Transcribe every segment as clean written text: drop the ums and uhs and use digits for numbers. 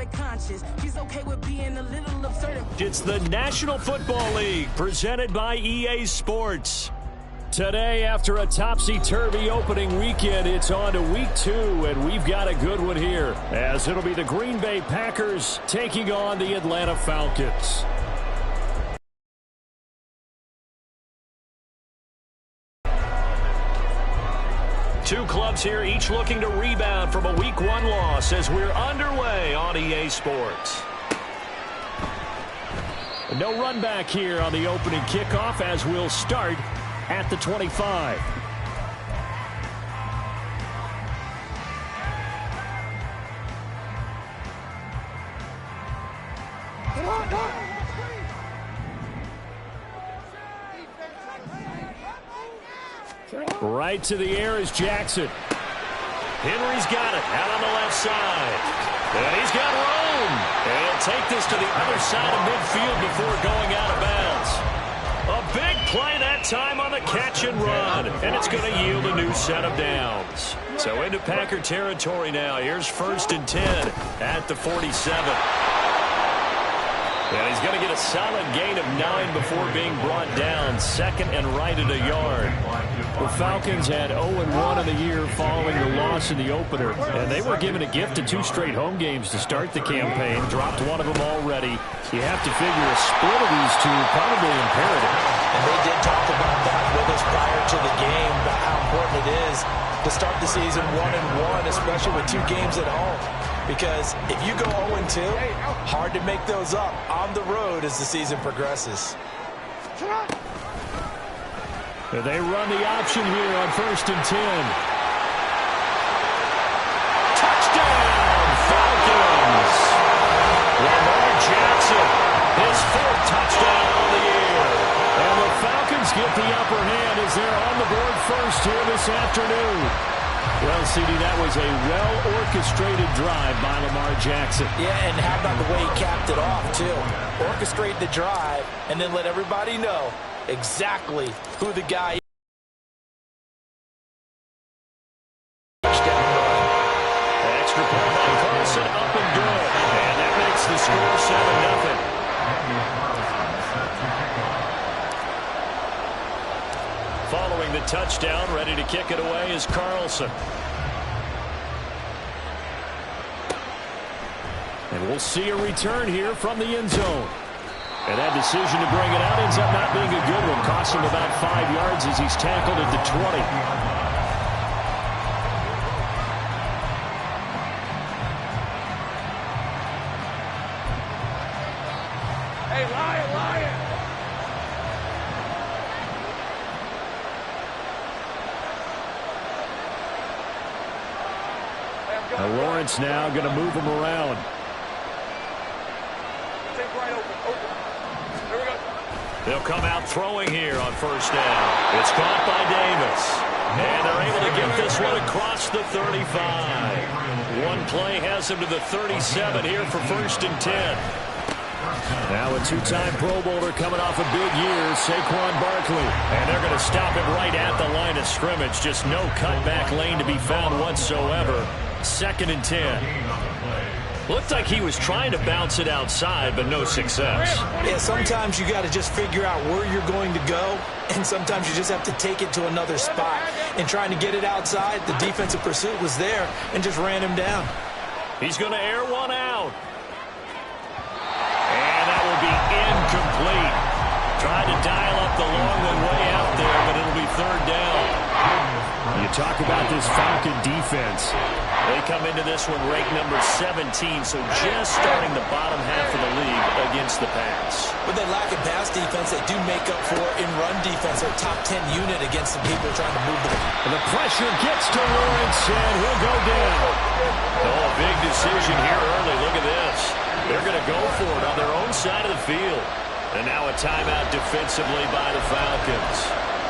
got a conscience. She's okay with being a little absurd. It's the National Football League presented by EA Sports. Today, after a topsy-turvy opening weekend, it's on to week 2, and we've got a good one here, as it'll be the Green Bay Packers taking on the Atlanta Falcons. Two clubs here, each looking to rebound from a Week 1 loss as we're underway on EA Sports. No run back here on the opening kickoff as we'll start at the 25. Right to the air is Jackson. Henry's got it out on the left side. And he's got room. And he'll take this to the other side of midfield before going out of bounds. A big play that time on the catch and run. And it's going to yield a new set of downs. So into Packer territory now. Here's 1st and 10 at the 47. And he's going to get a solid gain of 9 before being brought down. Second and right at a yard. The Falcons had 0-1 in the year following the loss in the opener. And they were given a gift of 2 straight home games to start the campaign. Dropped one of them already. You have to figure a split of these two probably imperative. And they did talk about that with us prior to the game, about how important it is to start the season 1-1, especially with 2 games at home. Because if you go 0-2, hard to make those up on the road as the season progresses. They run the option here on 1st and 10. Touchdown, Falcons! Lamar Jackson, his 4th touchdown on the year. And the Falcons get the upper hand as they're on the board first here this afternoon. Well, CD, that was a well-orchestrated drive by Lamar Jackson. Yeah, and how about the way he capped it off, too? Orchestrate the drive and then let everybody know exactly who the guy is. Touchdown run. Extra point by Carlson, up and good. And that makes the score 7-0. Following the touchdown, ready to kick it away is Carlson. And we'll see a return here from the end zone. And that decision to bring it out ends up not being a good one. Costs him about 5 yards as he's tackled at the 20. Hey, Lion, Lion! Now Lawrence now going to move him around. Take right open. Here we go. They'll come out throwing here on 1st down. It's caught by Davis. And they're able to get this one across the 35. One play has him to the 37 here for 1st and 10. Now a 2-time Pro Bowler coming off a big year, Saquon Barkley. And they're going to stop him right at the line of scrimmage. Just no cutback lane to be found whatsoever. 2nd and 10. Looked like he was trying to bounce it outside, but no success. Yeah, sometimes you got to just figure out where you're going to go, and sometimes you just have to take it to another spot. And trying to get it outside, the defensive pursuit was there and just ran him down. He's going to air one out. And that will be incomplete. Tried to dial up the long one way out there, but it'll be 3rd down. You talk about this Falcon defense. They come into this one ranked number 17, so just starting the bottom half of the league against the pass. But they lack in pass defense. They do make up for in run defense. They're top 10 unit against the people trying to move them. And the pressure gets to Lawrence, and he'll go down. Oh, a big decision here early. Look at this. They're going to go for it on their own side of the field. And now a timeout defensively by the Falcons.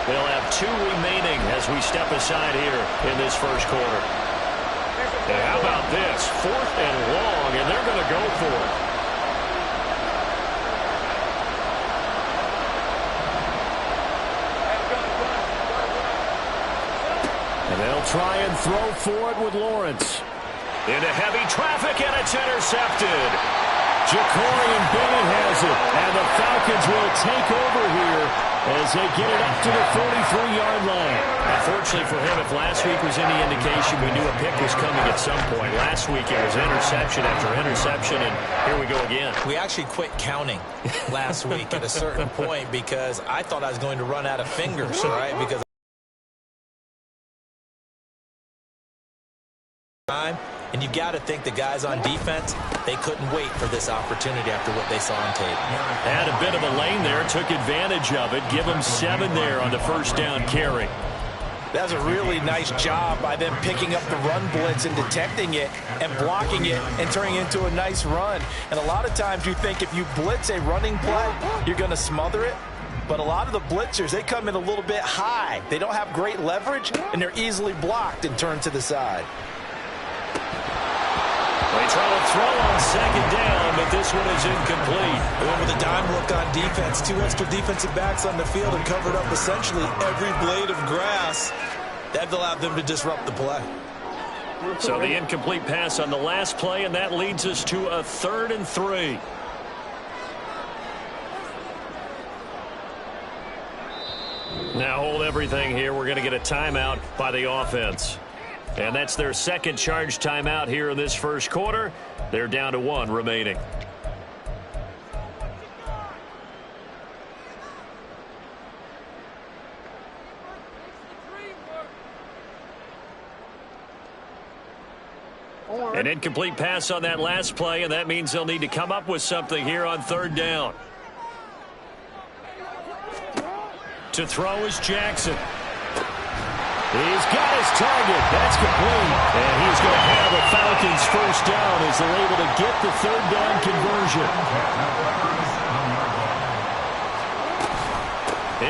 They'll have 2 remaining as we step aside here in this first quarter. And how about this? 4th and long, and they're going to go for it. And they'll try and throw for it with Lawrence. Into heavy traffic, and it's intercepted. Jacorian Bennett has it, and the Falcons will take over here as they get it up to the 43-yard line. Unfortunately for him, if last week was any indication, we knew a pick was coming at some point. Last week it was interception after interception, and here we go again. We actually quit counting last week at a certain point because I thought I was going to run out of fingers, right? Because and you got to think the guys on defense, they couldn't wait for this opportunity after what they saw on tape. Had a bit of a lane there, took advantage of it. Give them 7 there on the first down carry. That's a really nice job by them picking up the run blitz and detecting it and blocking it and turning it into a nice run. And a lot of times you think if you blitz a running play, you're going to smother it. But a lot of the blitzers, they come in a little bit high. They don't have great leverage, and they're easily blocked and turned to the side. They try to throw on second down, but this one is incomplete. And with a dime look on defense, 2 extra defensive backs on the field and covered up essentially every blade of grass. That allowed them to disrupt the play. So the incomplete pass on the last play, and that leads us to a 3rd and 3. Now hold everything here. We're going to get a timeout by the offense. And that's their second charge timeout here in this first quarter. They're down to 1 remaining. An incomplete pass on that last play, and that means they'll need to come up with something here on 3rd down. To throw is Jackson. He's got his target. That's complete. And he's going to have a Falcons first down as they're able to get the 3rd down conversion.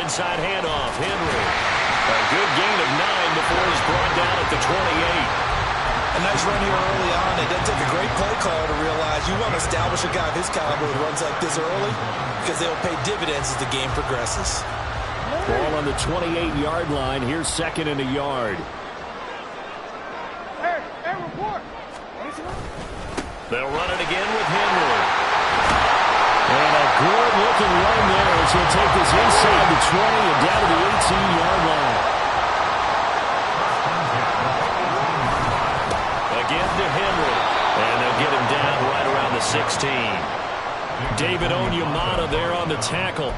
Inside handoff, Henry. A good gain of 9 before he's brought down at the 28. A nice run here early on. It doesn't take a great play caller to realize you want to establish a guy of his caliber who runs like this early because they'll pay dividends as the game progresses. Ball on the 28-yard line. Here's 2nd and a yard. Hey, report. They'll run it again with Henry. And a good-looking run there as he'll take this inside the 20 and down to the 18-yard line. Again to Henry. And they'll get him down right around the 16. David Onyemata there on the tackle.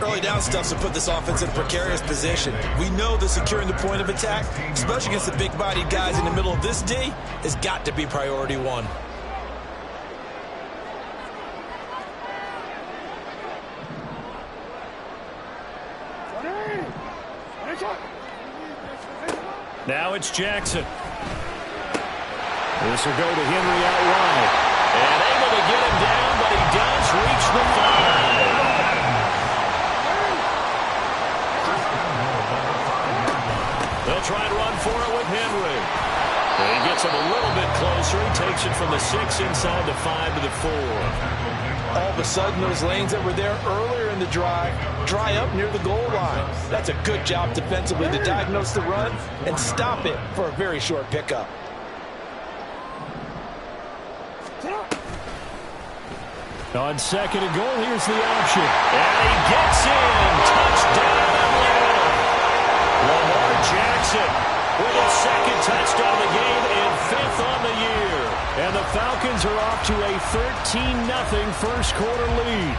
Early down stuff to put this offense in a precarious position. We know that securing the point of attack, especially against the big-bodied guys in the middle of this D, has got to be priority 1. Now it's Jackson. This will go to Henry out wide. And able to get him down, but he does reach the 5. They'll try and run for it with Henry. And he gets him a little bit closer. He takes it from the 6 inside the 5 to the 4. All of a sudden, those lanes that were there earlier in the drive dry up near the goal line. That's a good job defensively to diagnose the run and stop it for a very short pickup. On 2nd and goal, here's the option. And he gets in. Touchdown, Atlanta. Lamar Jackson with his 2nd touchdown of the game and 5th on the year. And the Falcons are off to a 13-0 first quarter lead.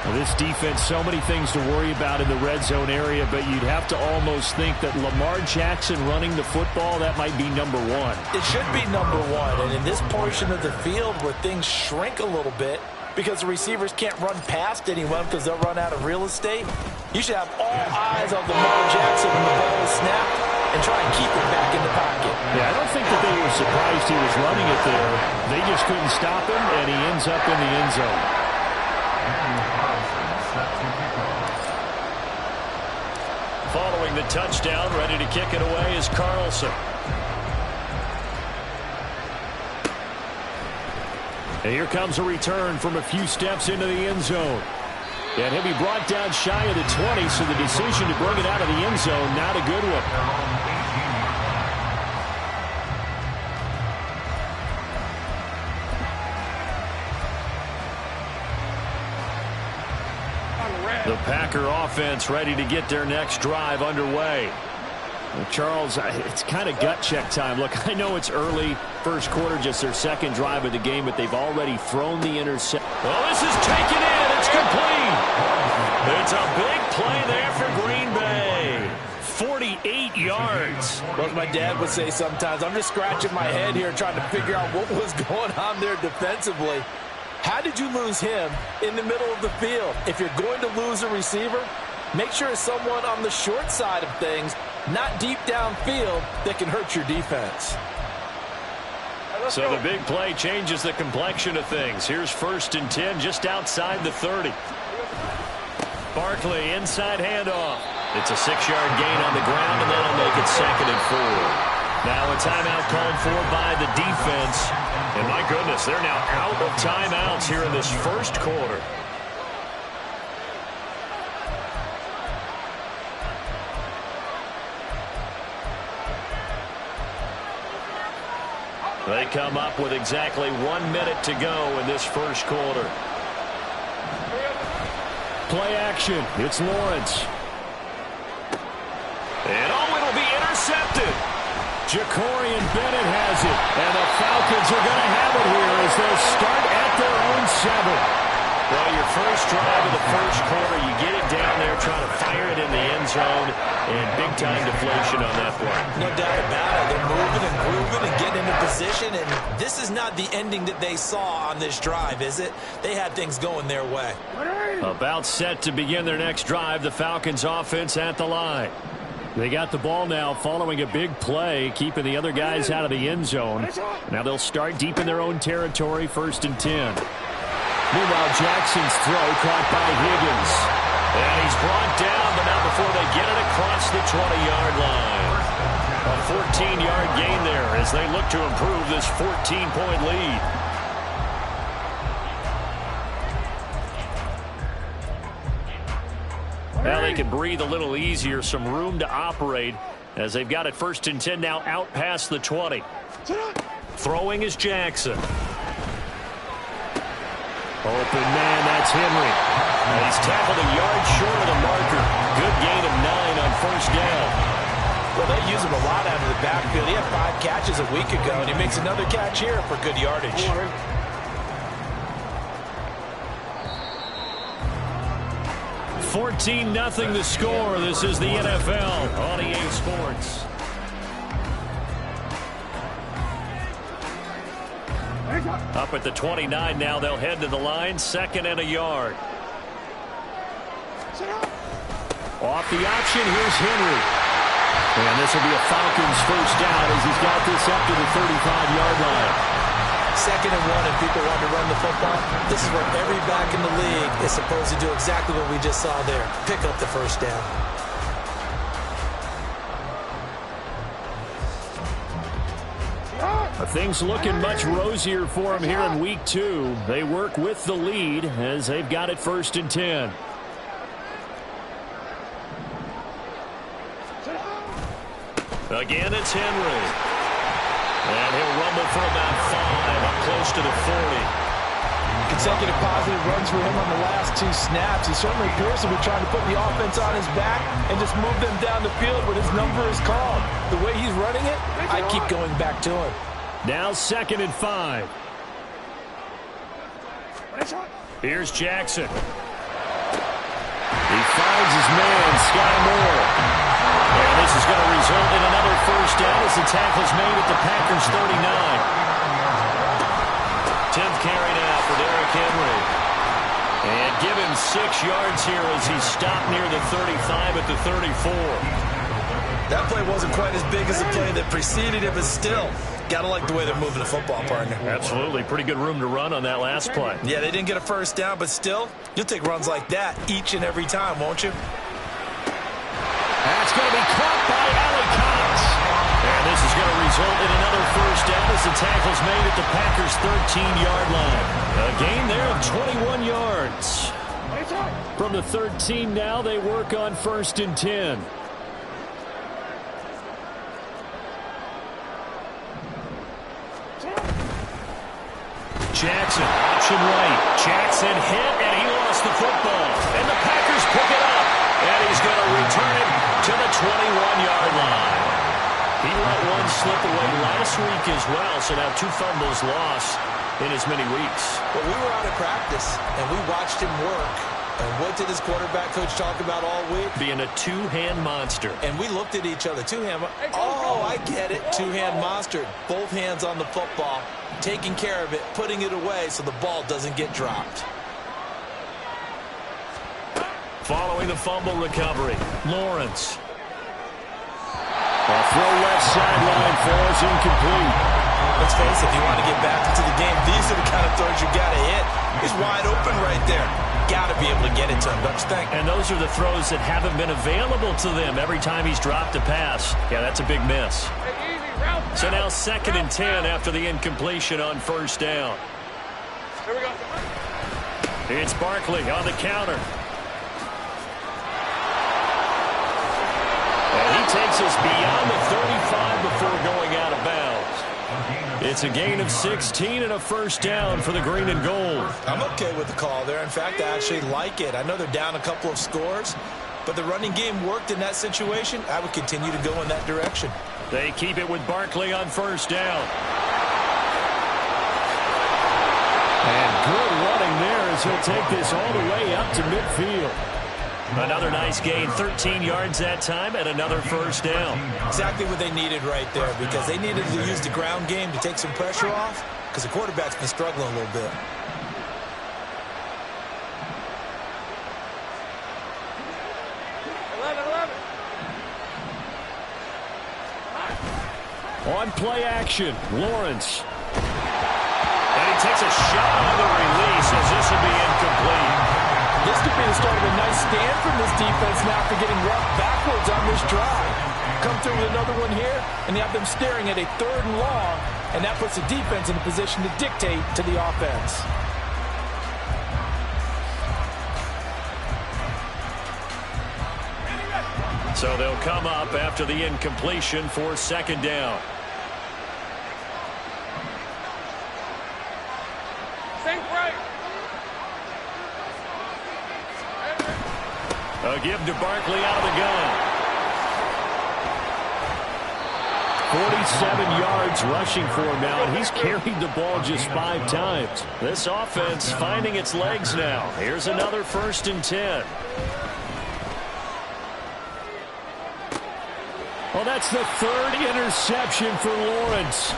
Now, this defense, so many things to worry about in the red zone area, but you'd have to almost think that Lamar Jackson running the football, that might be number 1. It should be number 1. And in this portion of the field where things shrink a little bit, because the receivers can't run past anyone because they'll run out of real estate, you should have all eyes on Lamar Jackson when the ball is snapped and try and keep it back in the pocket. Yeah, I don't think that they were surprised he was running it there. They just couldn't stop him, and he ends up in the end zone. Following the touchdown, ready to kick it away is Carlson. And here comes a return from a few steps into the end zone. And he'll be brought down shy of the 20, so the decision to bring it out of the end zone, not a good one. The Packer offense ready to get their next drive underway. Well, Charles, it's kind of gut check time. Look, I know it's early, first quarter, just their second drive of the game, but they've already thrown the interception. Well, this is taken in. It's complete. It's a big play there for Green Bay. 48 yards. Well, as my dad would say sometimes, I'm just scratching my head here trying to figure out what was going on there defensively. How did you lose him in the middle of the field? If you're going to lose a receiver, make sure it's someone on the short side of things, not deep downfield, that can hurt your defense. So the big play changes the complexion of things. Here's 1st and 10 just outside the 30. Barkley inside handoff. It's a 6-yard gain on the ground, and that'll make it 2nd and 4. Now a timeout called for by the defense. And my goodness, they're now out of timeouts here in this first quarter. They come up with exactly 1 minute to go in this first quarter. Play action. It's Lawrence. And it'll be intercepted. Jacorian Bennett has it. And the Falcons are going to have it here as they'll start at their own 7. Well, your first drive of the first quarter, you get it down there, trying to fire it in the end zone, and big-time deflation on that play. No doubt about it. They're moving and grooving and getting into position, and this is not the ending that they saw on this drive, is it? They had things going their way. About set to begin their next drive, the Falcons offense at the line. They got the ball now following a big play, keeping the other guys out of the end zone. Now they'll start deep in their own territory, 1st and 10. Meanwhile, Jackson's throw caught by Higgins. And he's brought down, but not before they get it across the 20-yard line. A 14-yard gain there as they look to improve this 14-point lead. Now they can breathe a little easier, some room to operate as they've got it 1st and 10 now out past the 20. Throwing is Jackson. Open man, that's Henry. And he's tackled a yard short of the marker. Good gain of 9 on 1st down. Well, they use him a lot out of the backfield. He had 5 catches a week ago, and he makes another catch here for good yardage. 14-0 the score. This is the NFL on EA Sports. Up at the 29 now, they'll head to the line, 2nd and a yard. Off the option, here's Henry. And this will be a Falcons 1st down as he's got this up to the 35-yard line. 2nd and 1, and people want to run the football. This is where every back in the league is supposed to do exactly what we just saw there. Pick up the 1st down. Things looking much rosier for them here in week 2. They work with the lead as they've got it 1st and 10. Again, it's Henry. And he'll rumble for about 5, up close to the 40. Consecutive positive runs for him on the last 2 snaps. He certainly appears to be trying to put the offense on his back and just move them down the field when his number is called. The way he's running it, I keep going back to him. Now 2nd and 5. Here's Jackson. He finds his man, Sky Moore. And this is going to result in another 1st down as the tackle's made at the Packers 39. 10th carry now for Derrick Henry. And give him 6 yards here as he's stopped near the 35 at the 34. That play wasn't quite as big as the play that preceded it, but still, gotta like the way they're moving the football, partner. Absolutely. Pretty good room to run on that last play. Yeah, they didn't get a 1st down, but still, you'll take runs like that each and every time, won't you? That's going to be caught by Allie Cox. And this is going to result in another 1st down as the tackle's made at the Packers' 13-yard line. A gain there of 21 yards. From the 13 now, they work on 1st and 10. Jackson, option right. Jackson hit, and he lost lost the football, and the Packers pick it up. And he's going to return it to the 21-yard line. He let one slip away last week as well, so now 2 fumbles lost in as many weeks. Well, we were out of practice, and we watched him work. And what did his quarterback coach talk about all week? Being a two-hand monster. And we looked at each other. Two-hand. Oh, I get it. Two-hand monster. Both hands on the football, taking care of it, putting it away so the ball doesn't get dropped. Following the fumble recovery, Lawrence. A throw left sideline falls incomplete. Let's face it, if you want to get back into the game, these are the kind of throws you got to hit. He's wide open right there. Got to be able to get it to him, don't you think? And those are the throws that haven't been available to them every time he's dropped a pass. Yeah, that's a big miss. So now 2nd and 10 after the incompletion on 1st down. Here we go. It's Barkley on the counter. And he takes us beyond the 35 before going out of bounds. It's a gain of 16 and a 1st down for the green and gold. I'm okay with the call there. In fact, I actually like it. I know they're down a couple of scores, but the running game worked in that situation. I would continue to go in that direction. They keep it with Barkley on 1st down. And good running there as he'll take this all the way up to midfield. Another nice gain, 13 yards that time, and another 1st down. Exactly what they needed right there, because they needed to use the ground game to take some pressure off, because the quarterback's been struggling a little bit. On play action, Lawrence. And he takes a shot on the release as this will be incomplete. This could be the start of a nice stand from this defense now after getting roughed backwards on this drive. Come through with another one here, and they have them staring at a 3rd and long, and that puts the defense in a position to dictate to the offense. So they'll come up after the incompletion for 2nd down. A give to Barkley out of the gun. 47 yards rushing for him now, and he's carried the ball just 5 times. This offense finding its legs now. Here's another 1st and 10. Well, that's the 3rd interception for Lawrence.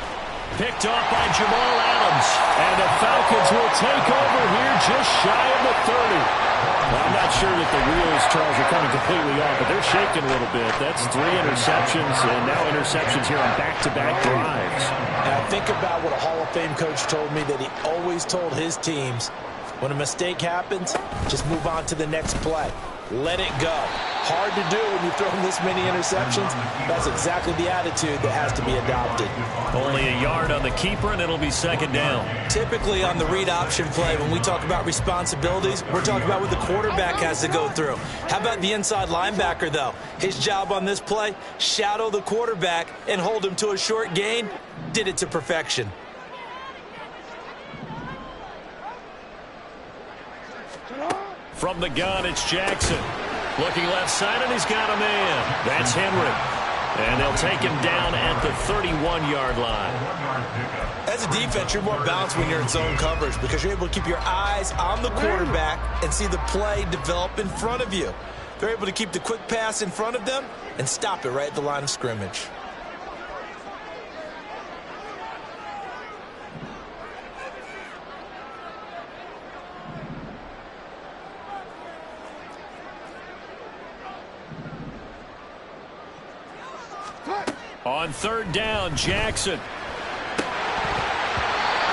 Picked off by Jamal Adams. And the Falcons will take over here just shy of the 30. Well, I'm not sure that the wheels, Charles, are coming completely off, but they're shaking a little bit. That's 3 interceptions, and now interceptions here on back-to-back drives. And I think about what a Hall of Fame coach told me, that he always told his teams, when a mistake happens, just move on to the next play. Let it go. Hard to do when you throw this many interceptions. That's exactly the attitude that has to be adopted. Only a yard on the keeper, and it'll be 2nd down. Typically on the read option play, when we talk about responsibilities, we're talking about what the quarterback has to go through. How about the inside linebacker, though? His job on this play, shadow the quarterback and hold him to a short gain. Did it to perfection. From the gun, it's Jackson. Looking left side, and he's got a man. That's Henry. And they'll take him down at the 31-yard line. As a defense, you're more balanced when you're in zone coverage because you're able to keep your eyes on the quarterback and see the play develop in front of you. They're able to keep the quick pass in front of them and stop it right at the line of scrimmage. On 3rd down, Jackson.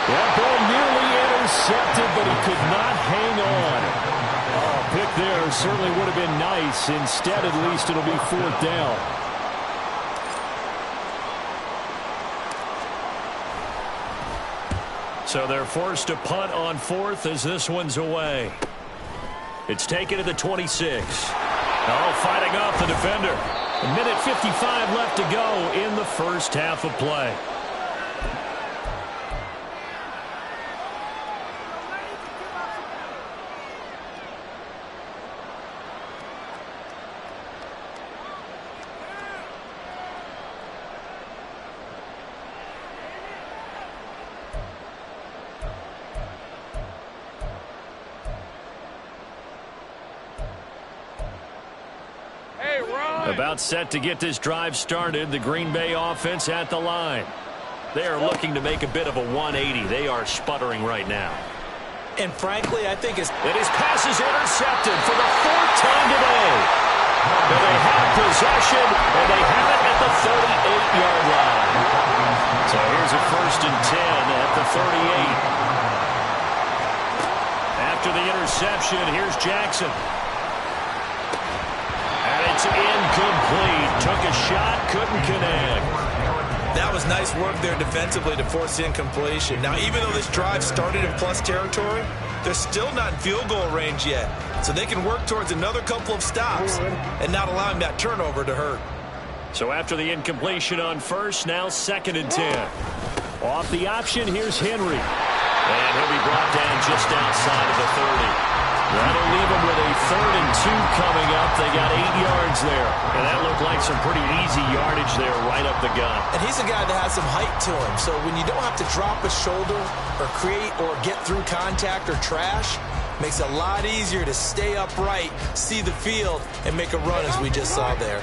That ball nearly intercepted, but he could not hang on. Oh, pick there certainly would have been nice. Instead, at least, it'll be 4th down. So they're forced to punt on 4th as this one's away. It's taken to the 26. Oh, fighting off the defender. A minute 55 left to go in the first half of play. About set to get this drive started. The Green Bay offense at the line. They are looking to make a bit of a 180. They are sputtering right now. And frankly, I think his pass is intercepted for the 4th time today. And they have possession, and they have it at the 38-yard line. So here's a 1st and 10 at the 38. After the interception, here's Jackson. And it's incomplete. Took a shot, couldn't connect. That was nice work there defensively to force the incompletion. Now, even though this drive started in plus territory, they're still not in field goal range yet. So they can work towards another couple of stops and not allowing that turnover to hurt. So after the incompletion on 1st, now 2nd and 10. Off the option, here's Henry. And he'll be brought down just outside of the 30. That'll leave them with a 3rd and 2 coming up. They got 8 yards there. And that looked like some pretty easy yardage there right up the gut. And he's a guy that has some height to him. So when you don't have to drop a shoulder or create or get through contact or trash, makes it a lot easier to stay upright, see the field, and make a run as we just saw there.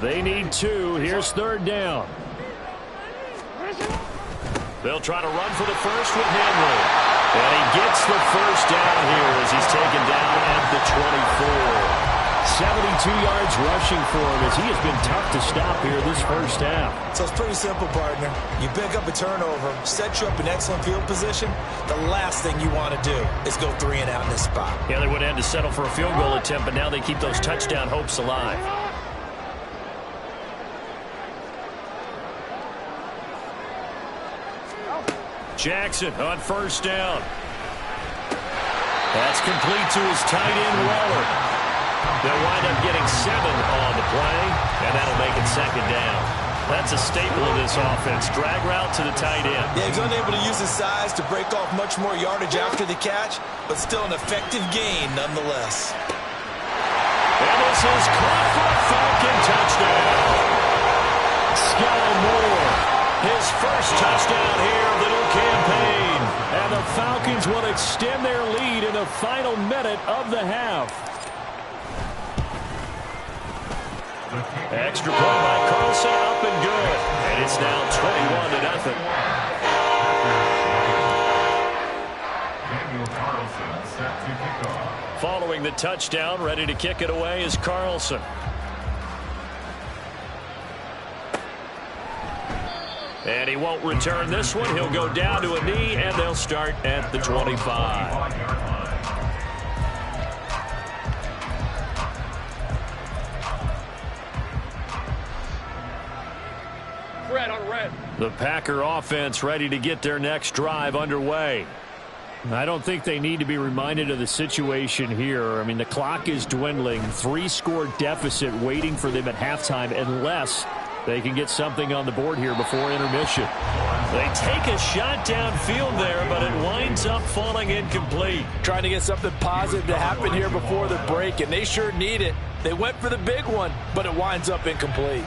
They need 2. Here's 3rd down. They'll try to run for the first with Henry. And he gets the 1st down here as he's taken down at the 24. 72 yards rushing for him as he has been tough to stop here this 1st half. So it's pretty simple, partner. You pick up a turnover, set you up in excellent field position. The last thing you want to do is go 3 and out in this spot. Yeah, they would have had to settle for a field goal attempt, but now they keep those touchdown hopes alive. Jackson on 1st down. That's complete to his tight end, Waller. They'll wind up getting 7 on the play, and that'll make it 2nd down. That's a staple of this offense. Drag route to the tight end. Yeah, he's unable to use his size to break off much more yardage after the catch, but still an effective gain nonetheless. And this is caught for a Falcon touchdown. Sky Moore, his 1st touchdown here of the new campaign. And the Falcons will extend their lead in the final minute of the half. Extra point by Carlson, up and good. And it's now 21-0. Following the touchdown, ready to kick it away is Carlson. And he won't return this one. He'll go down to a knee, and they'll start at the 25. Red on red. The Packer offense ready to get their next drive underway. I don't think they need to be reminded of the situation here. I mean, the clock is dwindling. 3-score deficit waiting for them at halftime unless they can get something on the board here before intermission. They take a shot downfield there, but it winds up falling incomplete. Trying to get something positive to happen here before the break, and they sure need it. They went for the big one, but it winds up incomplete.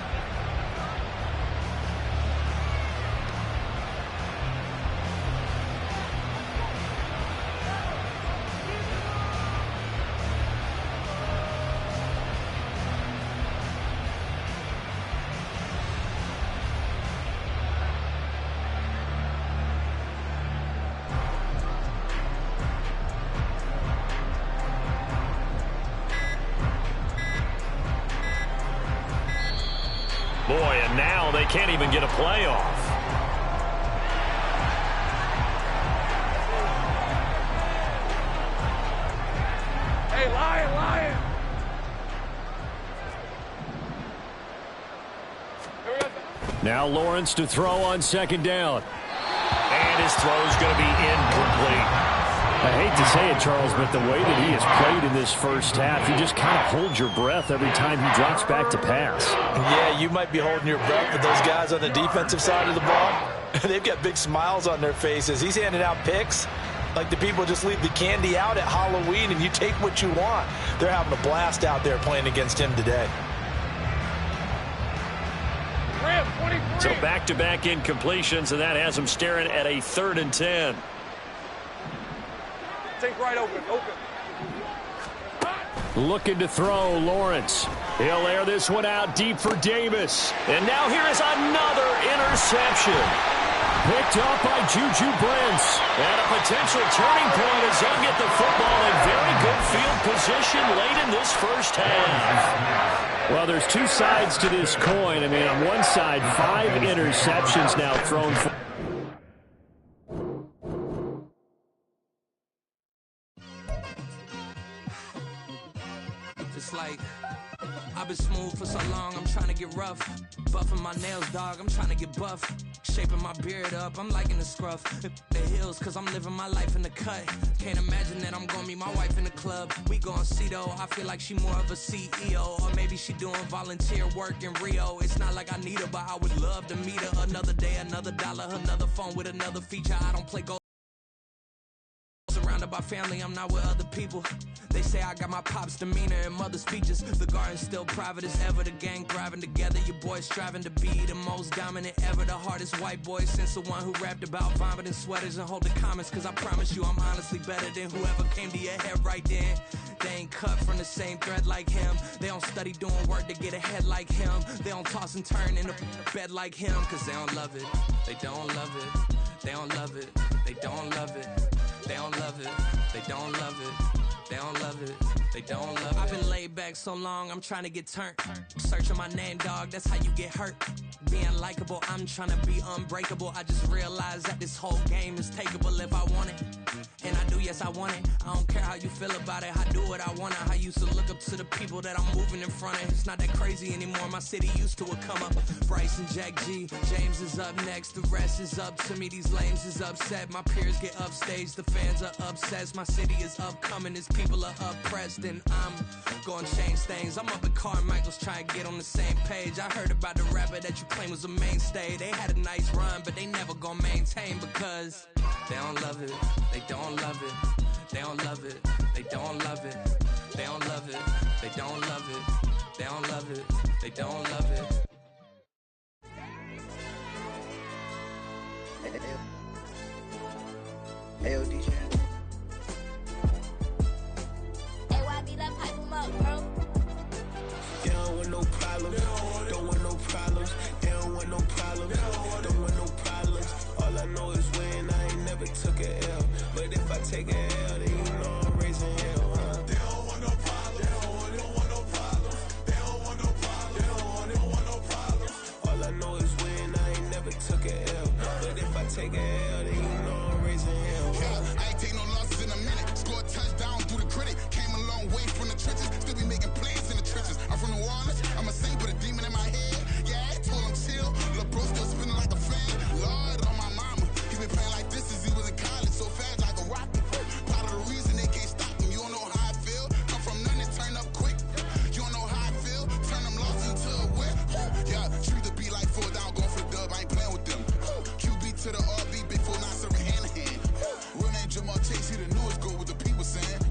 Boy, and now they can't even get a playoff. Hey, Lion! Now Lawrence to throw on 2nd down. And his throw's going to be incomplete. I hate to say it, Charles, but the way that he has played in this 1st half, you just kind of hold your breath every time he drops back to pass. Yeah, you might be holding your breath, but those guys on the defensive side of the ball, they've got big smiles on their faces. He's handing out picks like the people just leave the candy out at Halloween and you take what you want. They're having a blast out there playing against him today. So back-to-back incompletions, and that has him staring at a 3rd and 10. Take right open. Looking to throw, Lawrence. He'll air this one out deep for Davis. And now here is another interception. Picked up by Juju Brents. And a potential turning point as he'll get the football in very good field position late in this first half. Well, there's two sides to this coin. I mean, on one side, 5 interceptions now thrown for. It's like I've been smooth for so long, I'm trying to get rough. Buffing my nails, dog, I'm trying to get buff. Shaping my beard up, I'm liking the scruff. The hills, cause I'm living my life in the cut. Can't imagine that I'm gonna meet my wife in the club. We gon' see though, I feel like she more of a CEO. Or maybe she doing volunteer work in Rio. It's not like I need her, but I would love to meet her. Another day, another dollar, another phone with another feature. I don't play gold. Surrounded by family, I'm not with other people. They say I got my pop's demeanor and mother speeches. The garden's still private as ever. The gang thriving together. Your boys striving to be the most dominant ever. The hardest white boy since the one who rapped about vomiting sweaters and holding comments. Cause I promise you I'm honestly better than whoever came to your head right then. They ain't cut from the same thread like him. They don't study doing work to get ahead like him. They don't toss and turn in a bed like him. Cause they don't love it. They don't love it. They don't love it. They don't love it. They don't love it, they don't love it, they don't love it, they don't love it. I've been laid back so long, I'm trying to get turned. Searching my name, dog, that's how you get hurt. Being likable, I'm trying to be unbreakable. I just realized that this whole game is takeable if I want it. And I do, yes, I want it. I don't care how you feel about it, I do what I want it. I used to look up to the people that I'm moving in front of. It's not that crazy anymore, my city used to a come up. Bryce and Jack G, James is up next, the rest is up to me. These lames is upset, my peers get upstage, the fans are obsessed. My city is upcoming, his people are oppressed. And I'm gonna change things. I'm up at Carmichael's trying to get on the same page. I heard about the rapper that you claim was a mainstay. They had a nice run, but they never gonna maintain because they don't love it, they don't love it, they don't love it, they don't love it, they don't love it, they don't love it, they don't love it, they don't love it. Ayo, DJ. AYB, that pipe him up, bro. They don't want no problems. Don't want no problems. They don't want no problems. Don't want no problems. All I know is when I ain't never took a L. But if I take a L, then you know I'm raising hell, huh? They don't want no problems. They don't want no problems. They don't want no problems. They don't want no problems. All I know is when I ain't never took a L. But if I take a L, then you know I'm raising hell, huh? I ain't take no losses in a minute. Scored a touchdown through the critic. Came a long way from the trenches. Still be making plays in the trenches. I'm from New Orleans. I'm a saint with a demon in my head. Yeah, I told him chill. Lil' bro still spinning like a fan. Lord on my mama. He been playing like this since he was in college. So fast like a rocket. Part of the reason they can't stop him. You don't know how I feel. Come from nothing and turn up quick. You don't know how I feel. Turn them losses into a whip. Yeah, treat the beat like 4 down. Going for the dub. I ain't playing with them. QB to the RB. Big 4 not serving hand to hand. Real name Jamal Chase. He the newest goal with the people saying.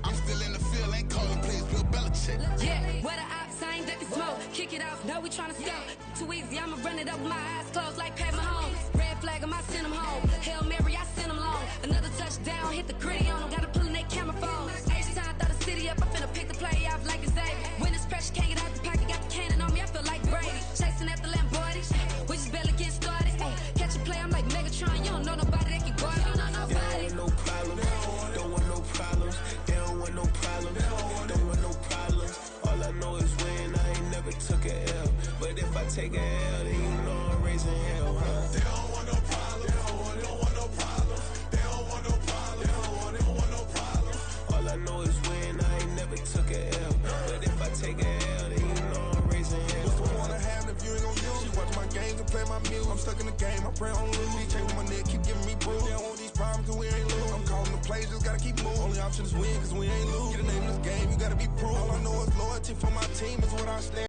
I'm still in the field. Ain't calling plays. Bill Belichick. Yeah, where the ops, I ain't that the smoke. Kick it off, no, we tryna scout. Too easy, I'ma run it up with my eyes closed like Pat Mahomes. Red flag, I send him home. Hail Mary, I send him long. Another touchdown, hit the gritty on him. Gotta pull in that camera phone. H-time, throw the city up. I'm finna pick the play off like it's Xavier. When this pressure can't get out the pocket, got the cannon on me. I feel like Brady. Chasing at the Lamborghini. We just barely get started. Ay, catch a play, I'm like Megatron. You don't know nobody that can guard. You don't know nobody. They don't want no problems. Don't want no problems. They don't want no problems. Don't want no problems. All I know is when I ain't never took a L. But if I take a L, then you know I'm raising hell, huh? They don't want no problems. They don't want no problems. They don't want no problems. They don't want no problems. All I know is when I ain't never took a L. But if I take a L, then you know I'm raising hell. What's the point of having if you ain't gon' use? She watch my games and play my music. I'm stuck in the game, I pray on lose. DJ with my neck, keep giving me bruise. They don't want these problems cause we ain't lose. I'm calling the plays, just gotta keep moving. Only option is win cause we ain't lose. Get a name in this game, you gotta be proof. All I know is loyalty for my team is what I stand.